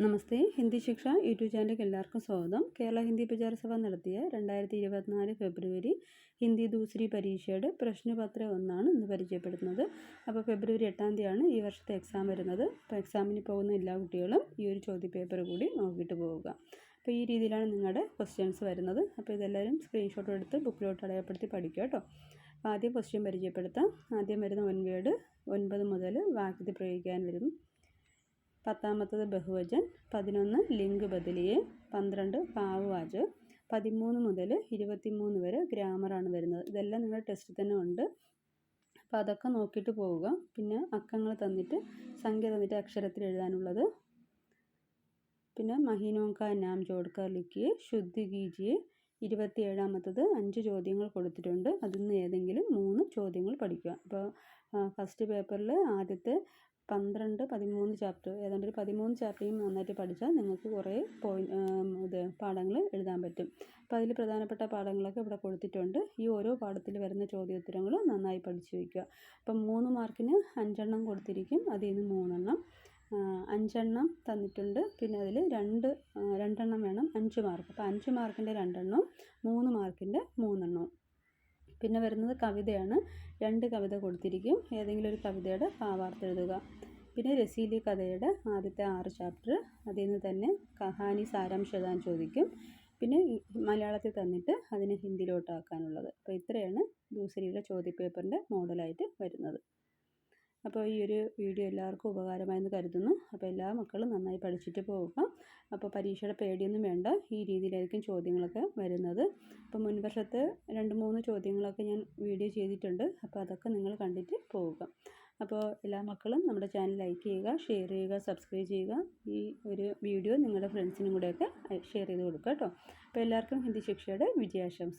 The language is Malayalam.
നമസ്തേ. ഹിന്ദി ശിക്ഷ യൂട്യൂബ് ചാനലിലേക്ക് എല്ലാവർക്കും സ്വാഗതം. കേരള ഹിന്ദി പ്രചാര സഭ നടത്തിയ 2024 ഫെബ്രുവരി ഹിന്ദി ദൂസരി പരീക്ഷയുടെ പ്രശ്നപത്രം 1 ഇന്ന് പരിചയപ്പെടുത്തുന്നത്. അപ്പോൾ ഫെബ്രുവരി 8-ാം തീയതിയാണ് ഈ വർഷത്തെ എക്സാം വരുന്നത്. അപ്പോൾ എക്സാമിന് പോകുന്ന എല്ലാ കുട്ടികളും ഈ ഒരു ചോദ്യപേപ്പർ കൂടി നോക്കിയിട്ട് പോവുക. അപ്പോൾ ഈ രീതിയിലാണ് നിങ്ങളുടെ ക്വസ്റ്റ്യൻസ് വരുന്നത്. അപ്പോൾ ഇതെല്ലാവരും സ്ക്രീൻഷോട്ട് എടുത്ത് ബുക്കിലോട്ട് അടയാളപ്പെടുത്തി പഠിക്കുക കേട്ടോ. ആദ്യം ക്വസ്റ്റ്യൻ പരിചയപ്പെടുത്താം. ആദ്യം വരുന്ന 9 മുതൽ വാക്യത്തിൽ പ്രയോഗിക്കാൻ വരും. 10ാമത്തത് ബഹുവചൻ, 11 ലിംഗ് ബദലിയെ, 12 ഭാവവാചകം, 13 മുതൽ 23 വരെ ഗ്രാമറാണ് വരുന്നത്. ഇതെല്ലാം നിങ്ങളുടെ ടെസ്റ്റിൽ തന്നെ ഉണ്ട്. അപ്പോൾ അതൊക്കെ നോക്കിയിട്ട് പോവുക. പിന്നെ അക്കങ്ങൾ തന്നിട്ട് സംഖ്യ തന്നിട്ട് അക്ഷരത്തിൽ എഴുതാനുള്ളത്. പിന്നെ മഹീനോं का नाम जोड़कर लिखिए, शुद्ध कीजिए. 27ാമത്തത് 5 ചോദ്യങ്ങൾ കൊടുത്തിട്ടുണ്ട്. അതിൽ നിന്ന് ഏതെങ്കിലും 3 ചോദ്യങ്ങൾ പഠിക്കുക. അപ്പോൾ ഫസ്റ്റ് പേപ്പറിൽ ആദ്യത്തെ 12, 13 ചാപ്റ്റർ ഏതാണ്ട് ഒരു 13 ചാപ്റ്ററും നന്നായിട്ട് പഠിച്ചാൽ നിങ്ങൾക്ക് കുറേ പാഠങ്ങൾ എഴുതാൻ പറ്റും. അപ്പോൾ അതിൽ പ്രധാനപ്പെട്ട പാഠങ്ങളൊക്കെ ഇവിടെ കൊടുത്തിട്ടുണ്ട്. ഈ ഓരോ പാഠത്തിൽ വരുന്ന ചോദ്യോത്തരങ്ങൾ നന്നായി പഠിച്ചു വയ്ക്കുക. അപ്പം 3 മാർക്കിന് 5 എണ്ണം കൊടുത്തിരിക്കും. അതിൽ നിന്ന് 3 എണ്ണം, 5 എണ്ണം തന്നിട്ടുണ്ട്. പിന്നെ അതിൽ 2 എണ്ണം വേണം 5 മാർക്ക്. അപ്പോൾ 5 മാർക്കിൻ്റെ 2 എണ്ണവും 3 മാർക്കിൻ്റെ 3 എണ്ണവും. പിന്നെ വരുന്നത് കവിതയാണ്. 2 കവിത കൊടുത്തിരിക്കും. ഏതെങ്കിലും ഒരു കവിതയുടെ ഭാവാർത്ഥം എഴുതുക. പിന്നെ രസീലി കഥയുടെ ആദ്യത്തെ 6 ചാപ്റ്റർ, അതിൽ നിന്ന് തന്നെ കഹാനി സാരാംശം എഴുതാൻ ചോദിക്കും. പിന്നെ മലയാളത്തിൽ തന്നിട്ട് അതിനെ ഹിന്ദിയിലോട്ടാക്കാനുള്ളത്. അപ്പോൾ ഇത്രയാണ് ദൂസരിയുടെ ചോദ്യപേപ്പറിൻ്റെ മോഡലായിട്ട് വരുന്നത്. അപ്പോൾ ഈ ഒരു വീഡിയോ എല്ലാവർക്കും ഉപകാരമായെന്ന് കരുതുന്നു. അപ്പോൾ എല്ലാ മക്കളും നന്നായി പഠിച്ചിട്ട് പോവുക. അപ്പോൾ പരീക്ഷയുടെ പേടിയൊന്നും വേണ്ട. ഈ രീതിയിലായിരിക്കും ചോദ്യങ്ങളൊക്കെ വരുന്നത്. അപ്പോൾ മുൻവർഷത്തെ 2-3 ചോദ്യങ്ങളൊക്കെ ഞാൻ വീഡിയോ ചെയ്തിട്ടുണ്ട്. അപ്പോൾ അതൊക്കെ നിങ്ങൾ കണ്ടിട്ട് പോവുക. അപ്പോൾ എല്ലാ മക്കളും നമ്മുടെ ചാനൽ ലൈക്ക് ചെയ്യുക, ഷെയർ ചെയ്യുക, സബ്സ്ക്രൈബ് ചെയ്യുക. ഈ ഒരു വീഡിയോ നിങ്ങളുടെ ഫ്രണ്ട്സിനും കൂടെയൊക്കെ ഷെയർ ചെയ്ത് കൊടുക്കുക കേട്ടോ. അപ്പോൾ എല്ലാവർക്കും ഹിന്ദി ശിക്ഷയുടെ വിജയാശംസ.